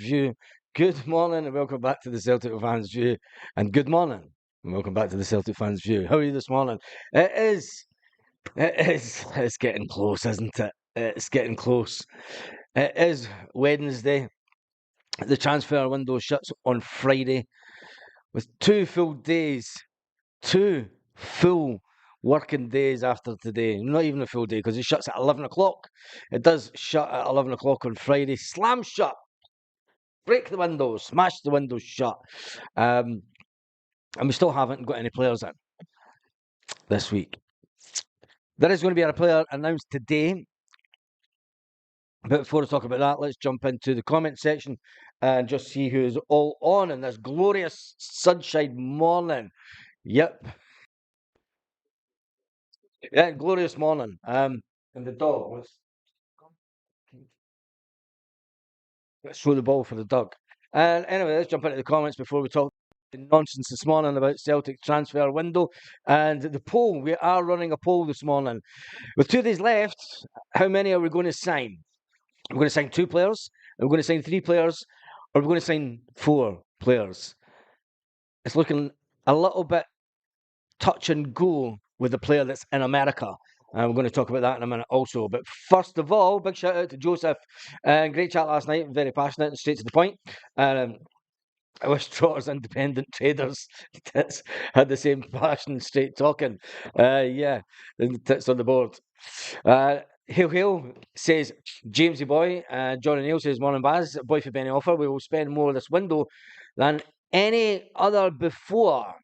View. Good morning and welcome back to the Celtic Fans View. And good morning and welcome back to the Celtic Fans View. How are you this morning? It's getting close, isn't it? It's getting close. It is Wednesday. The transfer window shuts on Friday with 2 full working days after today. Not even a full day because it shuts at 11 o'clock. It does shut at 11 o'clock on Friday. Slam shut. Break the windows, smash the windows shut. And we still haven't got any players in this week. There is going to be a player announced today. But before I talk about that, let's jump into the comment section and just see who is all on in this glorious sunshine morning. Yep. Yeah, glorious morning. And the dog. Let's throw the ball for the dog. And anyway, let's jump into the comments before we talk nonsense this morning about Celtic transfer window and the poll. We are running a poll this morning. With 2 days left, how many are we going to sign? We're going to sign 2 players, we're going to sign 3 players, or we're going to sign 4 players. It's looking a little bit touch and go with the player that's in America. And we're going to talk about that in a minute also. But first of all, big shout out to Joseph. Great chat last night, very passionate and straight to the point. I wish Trotters independent traders had the same passion, straight talking. Yeah, the tits on the board. Hail says Jamesy boy. Johnny Neal says morning Baz. Boy for Benny offer. We will spend more this window than any other before.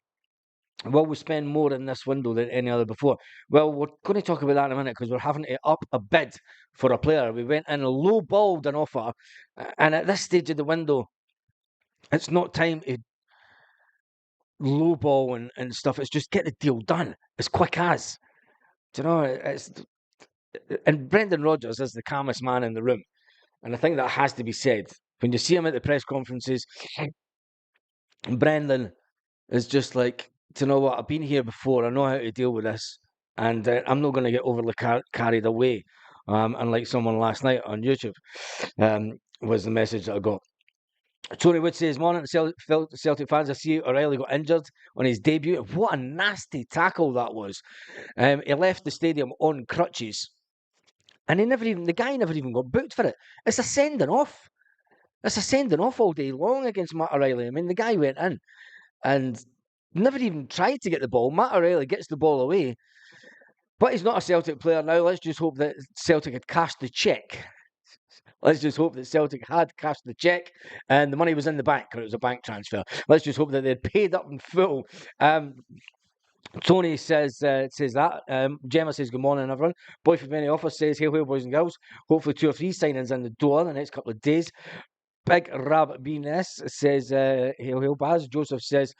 Will we spend more in this window than any other before? Well, we're going to talk about that in a minute because we're having to up a bid for a player. We went in low balled an offer, and at this stage of the window, it's not time to lowball and stuff. It's just get the deal done as quick as. Do you know? And Brendan Rodgers is the calmest man in the room, and I think that has to be said. When you see him at the press conferences, Brendan is just like, do you know what? I've been here before. I know how to deal with this, and I'm not going to get overly carried away. Unlike someone last night on YouTube, was the message that I got. Tony Wood says, morning Celtic fans. I see O'Reilly got injured on his debut. What a nasty tackle that was. He left the stadium on crutches. And the guy never even got booked for it. It's a sending off. It's a sending off all day long against Matt O'Reilly. I mean, the guy went in and never even tried to get the ball. Matt O'Reilly gets the ball away. But he's not a Celtic player now. Let's just hope that Celtic had cashed the cheque. Let's just hope that Celtic had cashed the cheque and the money was in the bank, or it was a bank transfer. Let's just hope that they'd paid up in full. Tony says that. Gemma says, good morning, everyone. Boy from Many Office says, hail, boys and girls. Hopefully 2 or 3 signings in the door in the next couple of days. Big Rabbit BNS says, hail, Baz. Joseph says,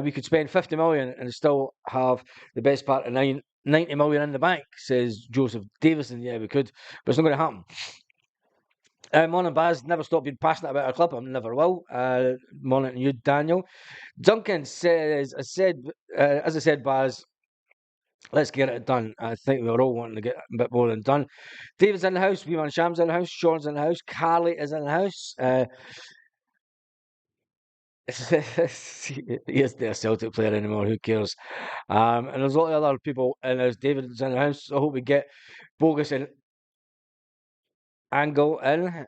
we could spend 50 million and still have the best part of 90 million in the bank, says Joseph Davison. Yeah, we could, but it's not going to happen. Morning, Baz. Never stop being passionate about our club. I never will. Morning to you, Daniel. Duncan says, as I said, Baz, let's get it done. I think we're all wanting to get a bit more than done. David's in the house. Weeman Sham's in the house. Sean's in the house. Carly is in the house. He isn't a Celtic player anymore. Who cares? And there's a lot of other people in the house. David's in the house. So I hope we get Bogus and Angle in.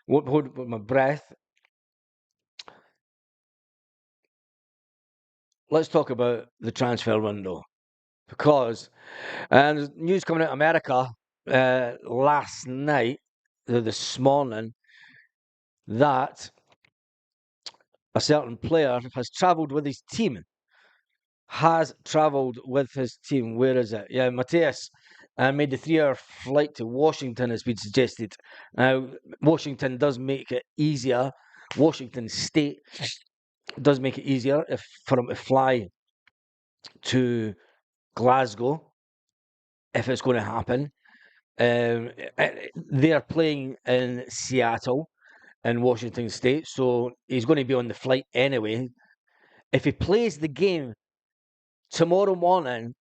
Won't hold with my breath. Let's talk about the transfer window because there's news coming out of America last night, this morning, that a certain player has travelled with his team. Where is it? Yeah, Mateus made the 3-hour flight to Washington, has been suggested. Now, Washington does make it easier. Washington State does make it easier for him to fly to Glasgow if it's going to happen. They're playing in Seattle in Washington State, so he's going to be on the flight anyway. If he plays the game tomorrow morning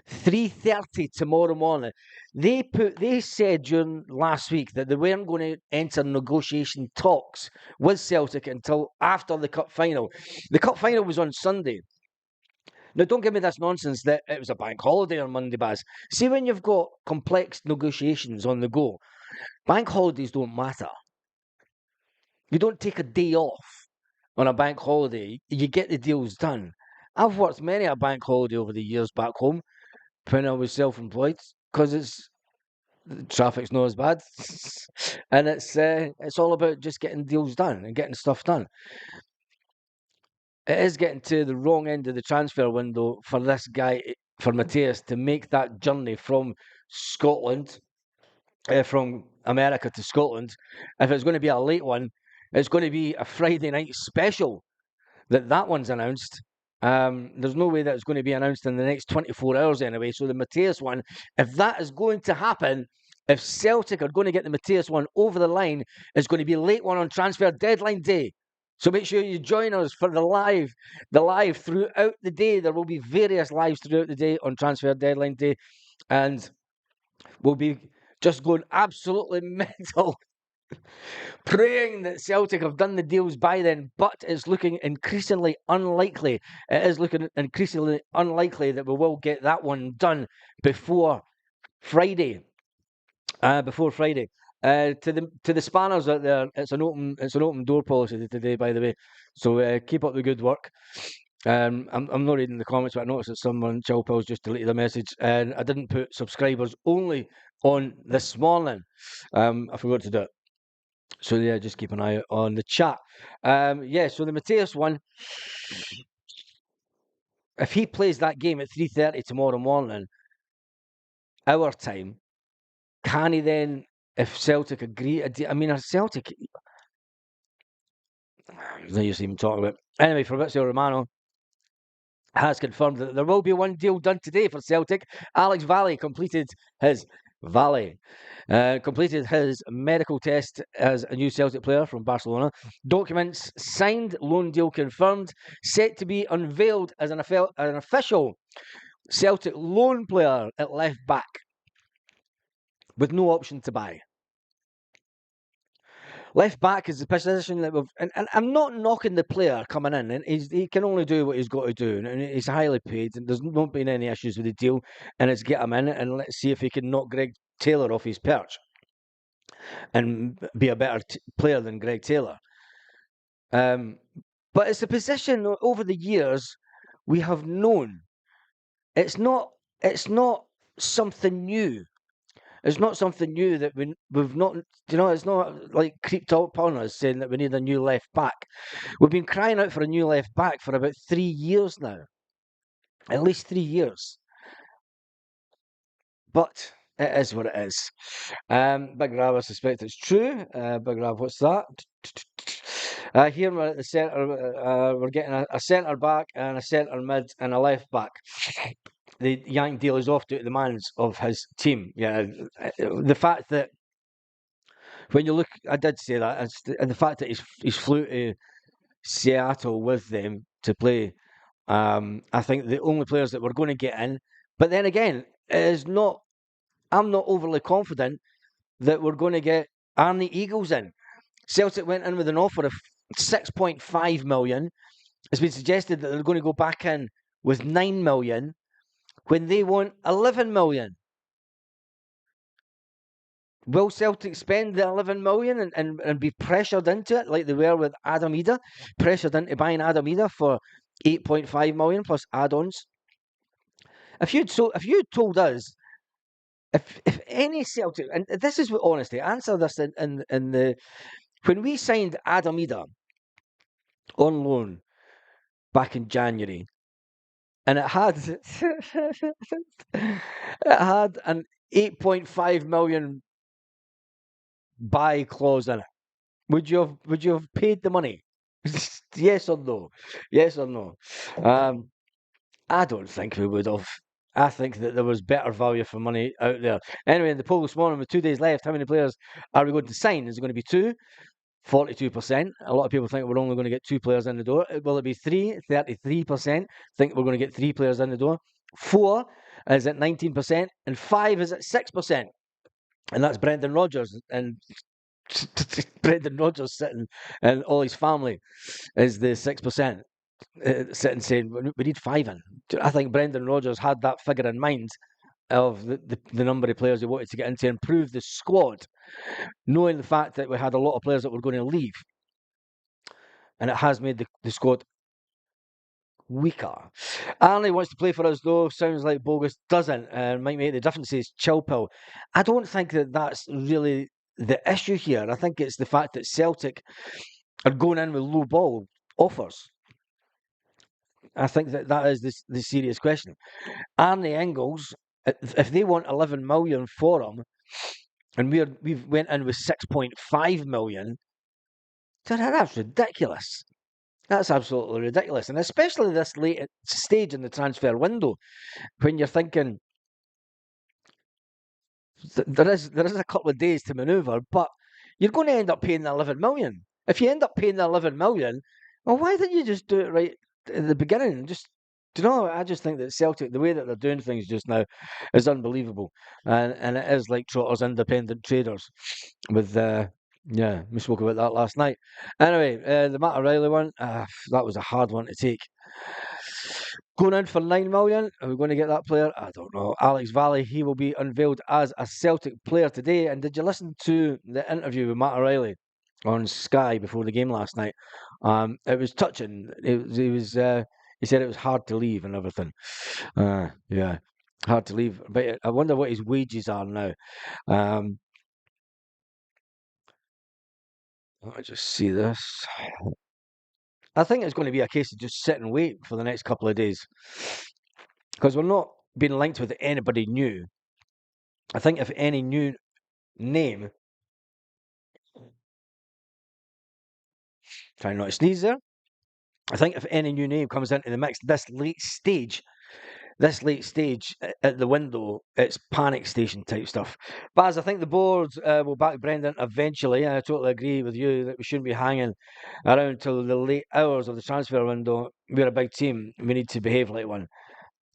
3:30 tomorrow morning. They said during last week that they weren't going to enter negotiation talks with Celtic until after the cup final. The cup final was on Sunday. Now, don't give me this nonsense that it was a bank holiday on Monday, Baz. See, when you've got complex negotiations on the go, bank holidays don't matter. You don't take a day off on a bank holiday. You get the deals done. I've worked many a bank holiday over the years back home when I was self-employed because the traffic's not as bad, and it's all about just getting deals done and getting stuff done. It is getting to the wrong end of the transfer window for this guy, for Matthias, to make that journey from Scotland, from America to Scotland. If it's going to be a late one, it's going to be a Friday night special that one's announced. There's no way that it's going to be announced in the next 24 hours anyway. So the Matthias one, if that is going to happen, if Celtic are going to get the Matthias one over the line, it's going to be a late one on transfer deadline day. So make sure you join us for the live throughout the day. There will be various lives throughout the day on transfer deadline day, and we'll be just going absolutely mental, praying that Celtic have done the deals by then, but it's looking increasingly unlikely. It is looking increasingly unlikely that we will get that one done before Friday. To the spanners out there, it's an open door policy today, by the way. So keep up the good work. I'm not reading the comments, but I noticed that someone, Chilpill's, just deleted a message, and I didn't put subscribers only on this morning. I forgot to do it. So yeah, just keep an eye out on the chat. So the Matthias one, if he plays that game at 3:30 tomorrow morning, our time, can he then, if Celtic agree, I mean, Celtic, no use even talking about. Anyway, Fabrizio Romano has confirmed that there will be one deal done today for Celtic. Alex Valley completed his medical test as a new Celtic player from Barcelona. Documents signed, loan deal confirmed, set to be unveiled as an official Celtic loan player at left back with no option to buy. Left back is the position that and I'm not knocking the player coming in, and he can only do what he's got to do, and he's highly paid, and there's not been any issues with the deal, and it's get him in, and let's see if he can knock Greg Taylor off his perch and be a better player than Greg Taylor. But it's a position over the years we have known. It's not something new. It's not something new that we've not, it's not like creeped up on us saying that we need a new left back. We've been crying out for a new left back for about 3 years now. At least 3 years. But it is what it is. Big Rav, I suspect it's true. Big Rav, what's that? Here we're at the centre. We're getting a centre back and a centre mid and a left back. The Yank deal is off to the demands of his team. Yeah, the fact that when you look, I did say that, and the fact that he's flew to Seattle with them to play. I think the only players that we're going to get in, but then again, it is not. I'm not overly confident that we're going to get Arnie Eagles in. Celtic went in with an offer of 6.5 million. It's been suggested that they're going to go back in with 9 million when they want 11 million. Will Celtic spend the 11 million and be pressured into it like they were with Adam Ida? Pressured into buying Adam Ida for 8.5 million plus add-ons? If you'd told us, if any Celtic, and this is what honesty, answer this in the, when we signed Adam Ida on loan back in January, and it had an 8.5 million buy clause in it, would you have paid the money? Yes or no? Yes or no? I don't think we would have. I think that there was better value for money out there. Anyway, in the poll this morning, with 2 days left, how many players are we going to sign? Is it going to be 2? 42%. A lot of people think we're only going to get 2 players in the door. Will it be 3? 33% think we're going to get 3 players in the door. 4 is at 19%, and 5 is at 6%. And that's Brendan Rodgers. And Brendan Rodgers sitting, and all his family is the 6%, sitting saying, we need 5 in. I think Brendan Rodgers had that figure in mind of the number of players he wanted to get in to improve the squad, knowing the fact that we had a lot of players that were going to leave. And it has made the squad weaker. Arnie wants to play for us, though. Sounds like Bogus doesn't, and might make the difference. Says Chilpill. I don't think that that's really the issue here. I think it's the fact that Celtic are going in with low ball offers. I think that is the serious question. Arnie Engels, if they want 11 million for him, and we've went in with 6.5 million, that's ridiculous. That's absolutely ridiculous, and especially this late stage in the transfer window, when you're thinking there is a couple of days to manoeuvre, but you're going to end up paying the 11 million. If you end up paying the 11 million, well, why didn't you just do it right at the beginning? Do you know? I just think that Celtic, the way that they're doing things just now, is unbelievable, and it is like Trotter's independent traders. With yeah, we spoke about that last night. Anyway, the Matt O'Reilly one, that was a hard one to take. Going in for 9 million. Are we going to get that player? I don't know. Alex Valley, he will be unveiled as a Celtic player today. And did you listen to the interview with Matt O'Reilly on Sky before the game last night? It was touching. He said it was hard to leave and everything. Yeah, hard to leave. But I wonder what his wages are now. Let me just see this. I think it's going to be a case of just sit and wait for the next couple of days, because we're not being linked with anybody new. I think if any new name, trying not to sneeze there, I think if any new name comes into the mix this late stage at the window, it's panic station type stuff. Baz, I think the board will back Brendan eventually, and I totally agree with you that we shouldn't be hanging around till the late hours of the transfer window. We're a big team. We need to behave like one.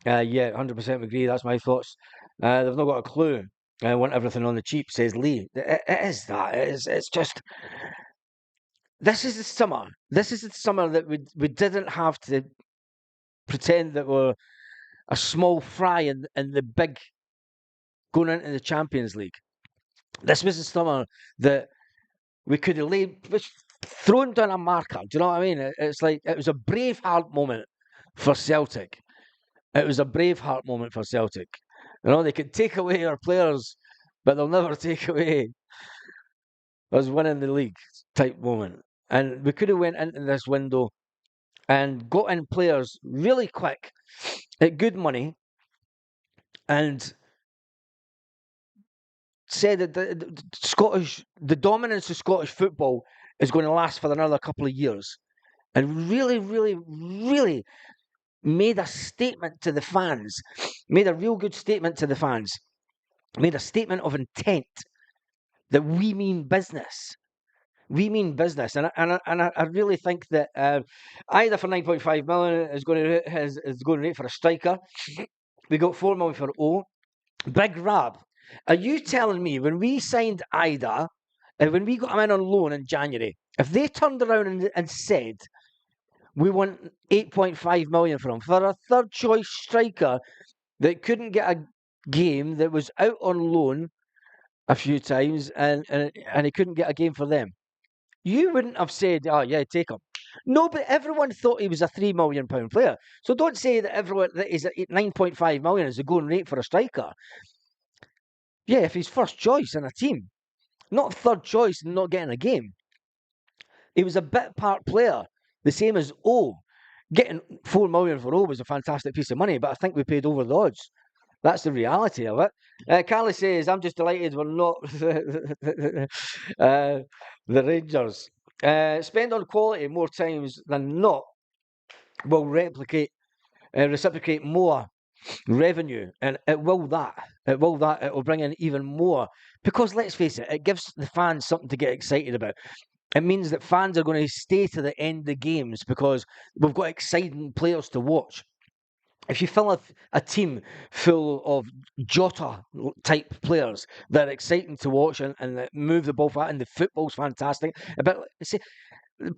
Yeah, 100% agree. That's my thoughts. They've not got a clue. I want everything on the cheap, says Lee. It is that. It's just. This is the summer. This is the summer that we didn't have to pretend that we're a small fry in the big going into the Champions League. This was the summer that we could have thrown down a marker. Do you know what I mean? It's like it was a Braveheart moment for Celtic. It was a Braveheart moment for Celtic. You know, they could take away our players, but they'll never take away us winning the league type moment. And we could have went into this window and got in players really quick at good money and said that the dominance of Scottish football is going to last for another couple of years, and really, really, really made a statement to the fans, made a real good statement to the fans, made a statement of intent that we mean business. We mean business, and I really think that either for 9.5 million is going to rate for a striker. We got 4 million for O. Big Rab. Are you telling me when we signed Ida, and when we got him in on loan in January, if they turned around and said we want 8.5 million for him for a third choice striker that couldn't get a game, that was out on loan a few times, and he couldn't get a game for them, you wouldn't have said, "Oh yeah, take him." No, but everyone thought he was a £3 million player. So don't say that he's at 9.5 million is the going rate for a striker. Yeah, if he's first choice in a team, not third choice and not getting a game. He was a bit part player, the same as O. Getting 4 million for O was a fantastic piece of money, but I think we paid over the odds. That's the reality of it. Carly says, I'm just delighted we're not the Rangers. Spend on quality more times than not will reciprocate more revenue, and it will that. It will bring in even more, because let's face it, it gives the fans something to get excited about. It means that fans are going to stay to the end of the games because we've got exciting players to watch. if you fill a team full of Jota type players that are exciting to watch and that move the ball fast, and the football's fantastic. But see,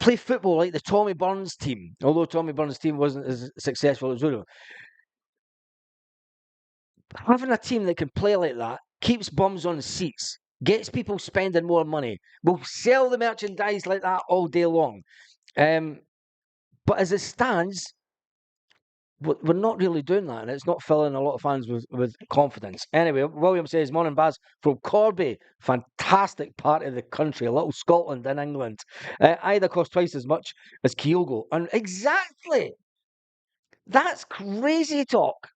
play football like the Tommy Burns team, although Tommy Burns' team wasn't as successful as Udo. Having a team that can play like that keeps bums on seats, gets people spending more money. We'll sell the merchandise like that all day long. Um, but as it stands, we're not really doing that, and it's not filling a lot of fans with confidence. Anyway, William says, Morning Baz from Corby, fantastic part of the country, a little Scotland in England. Either cost twice as much as Kyogo. And exactly, that's crazy talk.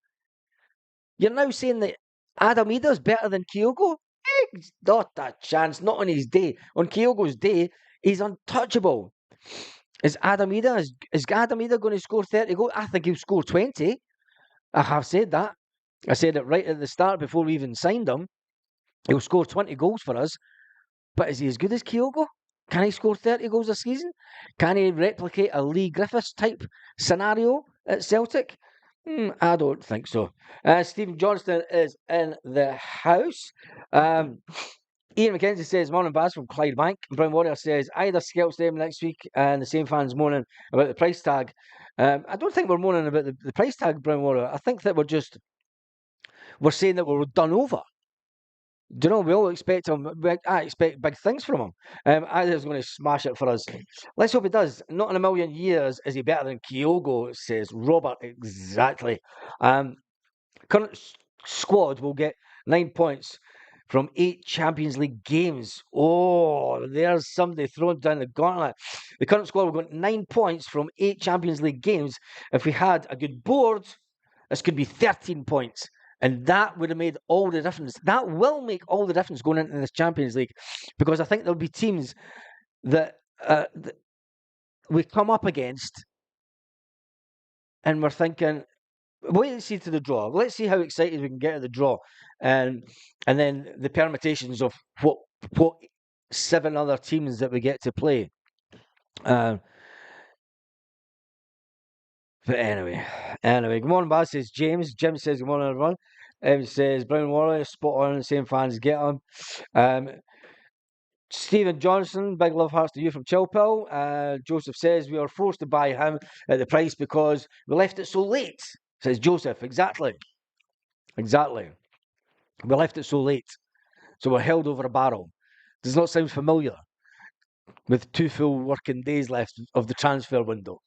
You're now saying that Adam Ida's better than Kyogo? Not a chance, not on his day. On Kyogo's day, he's untouchable. Is Adam Ida, is Adam Ida going to score 30 goals? I think he'll score 20. I have said that. I said it right at the start before we even signed him. He'll score 20 goals for us. But is he as good as Kyogo? Can he score 30 goals a season? Can he replicate a Lee Griffiths type scenario at Celtic? I don't think so. Stephen Johnston is in the house. Ian McKenzie says, Morning Baz from Clydebank. Brown Warrior says, either Skelts them next week, and the same fans moaning about the price tag. I don't think we're moaning about the price tag, Brown Warrior. I think that we're saying that we're done over. Do you know, we all expect him. I expect big things from him. Either he's going to smash it for us. Let's hope he does. Not in a million years is he better than Kyogo, says Robert. Exactly. Current squad will get 9 points from 8 Champions League games. Oh, there's somebody throwing down the gauntlet. The current squad will get 9 points from 8 Champions League games. If we had a good board, this could be 13 points. And that would have made all the difference. That will make all the difference going into this Champions League, because I think there'll be teams that we come up against and we're thinking, wait and see to the draw. Let's see how excited we can get at the draw, and then the permutations of what 7 other teams that we get to play. But anyway, good morning, Baz, says James. Jim says good morning, everyone. Says Brown Warrior, spot on, same fans, get on. Stephen Johnson, big love hearts to you from Chilpill. Joseph says we were forced to buy him at the price because we left it so late. Says Joseph, exactly. We left it so late, so we're held over a barrel. Does not sound familiar with 2 full working days left of the transfer window,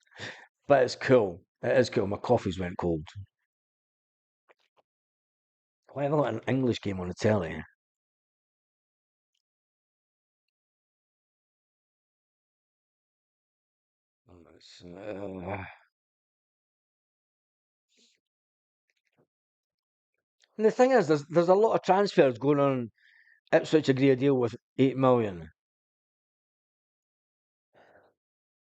but it's cool. It is cool. My coffee's went cold. Why have I got an English game on the telly? And the thing is, there's a lot of transfers going on. Ipswich agree a deal with 8 million.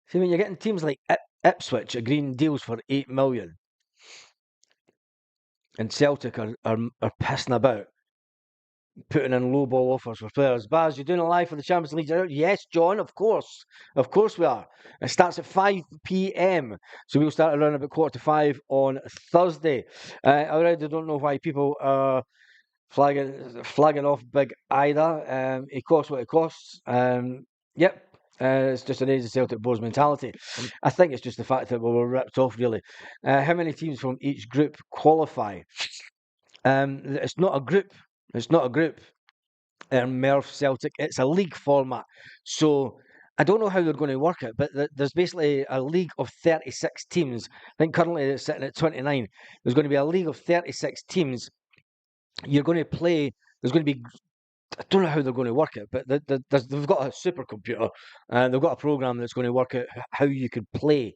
See, when you're getting teams like Ipswich agreeing deals for 8 million, and Celtic are pissing about, putting in low ball offers for players. Baz, you're doing it live for the Champions League? Yes, John, of course. Of course we are. It starts at 5 p.m. So we'll start around about 4:45 on Thursday. I already don't know why people are flagging off Big Ida. It costs what it costs. Yep. It's just an age of Celtic boys mentality. I think it's just the fact that we were ripped off, really. How many teams from each group qualify? It's not a group. It's not a group. Merv Celtic. It's a league format. So I don't know how they're going to work it, but there's basically a league of 36 teams. I think currently it's sitting at 29. There's going to be a league of 36 teams. You're going to play. There's going to be. I don't know how they're going to work it, but they've got a supercomputer and they've got a program that's going to work out how you can play.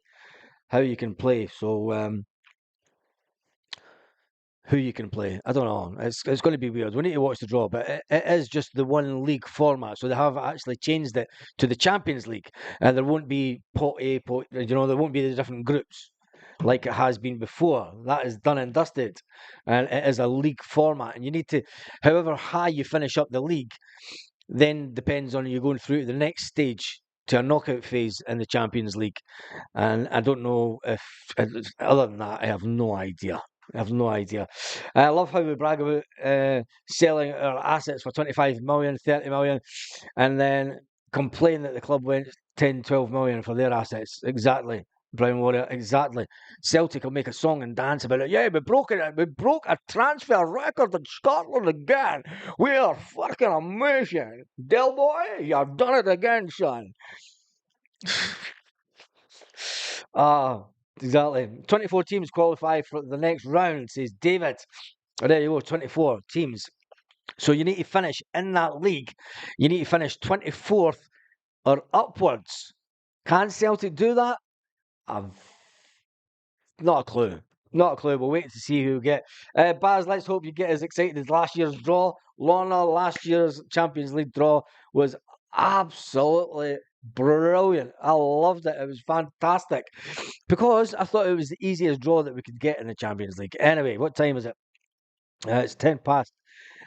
How you can play. So who you can play. I don't know. It's going to be weird. We need to watch the draw, but it is just the one league format. So they have actually changed it to the Champions League, and there won't be pot A, pot. There won't be the different groups like it has been before. That is done and dusted, and it is a league format. And you need to, however high you finish up the league, then depends on you going through to the next stage to a knockout phase in the Champions League. And I don't know if other than that, I have no idea. I have no idea. I love how we brag about selling our assets for 25 million, 30 million, and then complain that the club went 10, 12 million for their assets. Exactly. Brown Warrior, exactly. Celtic will make a song and dance about it. Yeah, we broke it. We broke a transfer record in Scotland again. We are fucking amazing. Del boy, you've done it again, son. Ah, exactly. 24 teams qualify for the next round, says David. Oh, there you go, 24 teams. So you need to finish in that league. You need to finish 24th or upwards. Can Celtic do that? I've not a clue. Not a clue. We're waiting to see who we get. Baz, let's hope you get as excited as last year's draw. Lorna, last year's Champions League draw was absolutely brilliant. I loved it. It was fantastic because I thought it was the easiest draw that we could get in the Champions League. Anyway, what time is it? It's 10 past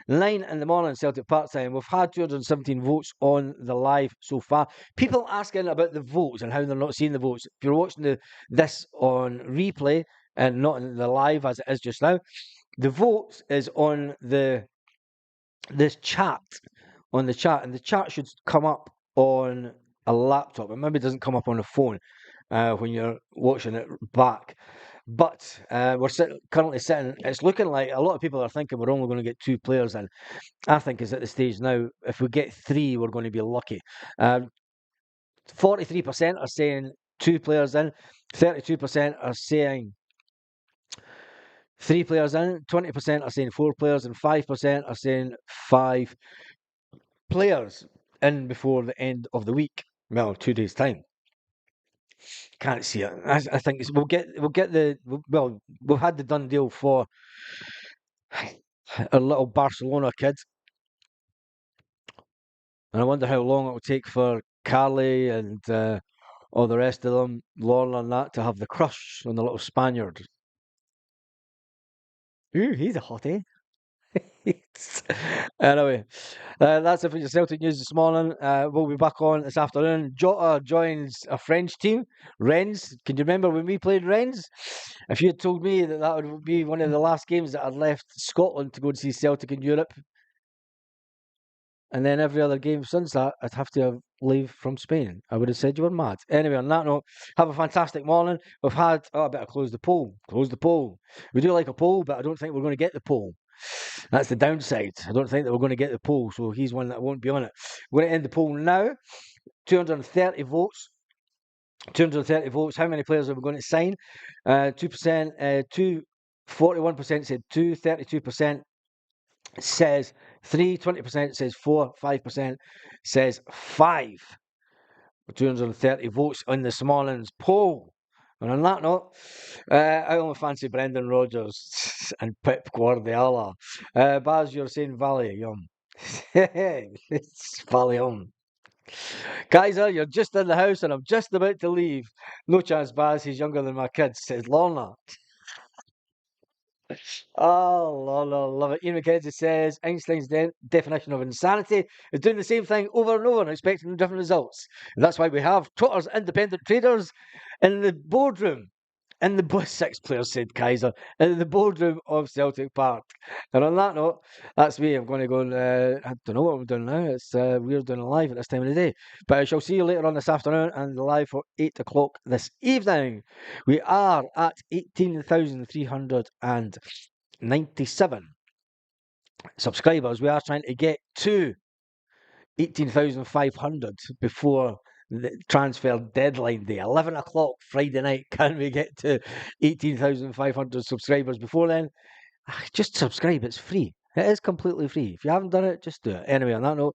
9 in the morning, Celtic Park time. We've had 217 votes on the live so far. People asking about the votes and how they're not seeing the votes. If you're watching this on replay and not in the live as it is just now, the votes is on this chat, and the chat should come up on a laptop. It maybe doesn't come up on a phone when you're watching it back. But we're currently sitting. It's looking like a lot of people are thinking we're only going to get 2 players in. I think it's at the stage now. If we get 3, we're going to be lucky. 43% are saying 2 players in. 32% are saying 3 players in. 20% are saying 4 players, and 5% are saying 5 players in before the end of the week. Well, 2 days time. Can't see it. I think we'll get the well. We've had the done deal for a little Barcelona kid, and I wonder how long it will take for Carly and all the rest of them, Lorna and that, to have the crush on the little Spaniard. Ooh, he's a hottie. Anyway, that's it for your Celtic news this morning. We'll be back on this afternoon. Jota joins a French team, Rennes. Can you remember when we played Rennes? If you had told me that that would be one of the last games that I'd left Scotland to go and see Celtic in Europe, and then every other game since that, I'd have to leave from Spain, I would have said you were mad. Anyway, on that note, have a fantastic morning. We've had, I better close the poll. Close the poll. We do like a poll, but I don't think we're going to get the poll. That's the downside. I don't think that we're going to get the poll, so he's one that won't be on it. We're going to end the poll now. 230 votes. 230 votes. How many players are we going to sign? 2%, 41% said 2, 32% says 3, 20% says 4, 5% says 5. 230 votes on this morning's poll. And on that note, I only fancy Brendan Rodgers and Pep Guardiola. Baz, you're saying Valium. It's Valium. Kaiser, you're just in the house and I'm just about to leave. No chance, Baz, he's younger than my kids, says Lorna. Oh, love it. Ian McKenzie says Einstein's definition of insanity is doing the same thing over and over and expecting different results. And that's why we have Trotter's independent traders in the boardroom. In the 6 players, said Kaiser, in the boardroom of Celtic Park. And on that note, that's me. I'm going to go and I don't know what I'm doing now. It's we're doing a live at this time of the day. But I shall see you later on this afternoon and live for 8 o'clock this evening. We are at 18,397 subscribers. We are trying to get to 18,500 before the transfer deadline day, 11 o'clock Friday night. Can we get to 18,500 subscribers before then? Just subscribe, it's free. It is completely free. If you haven't done it, just do it. Anyway, on that note,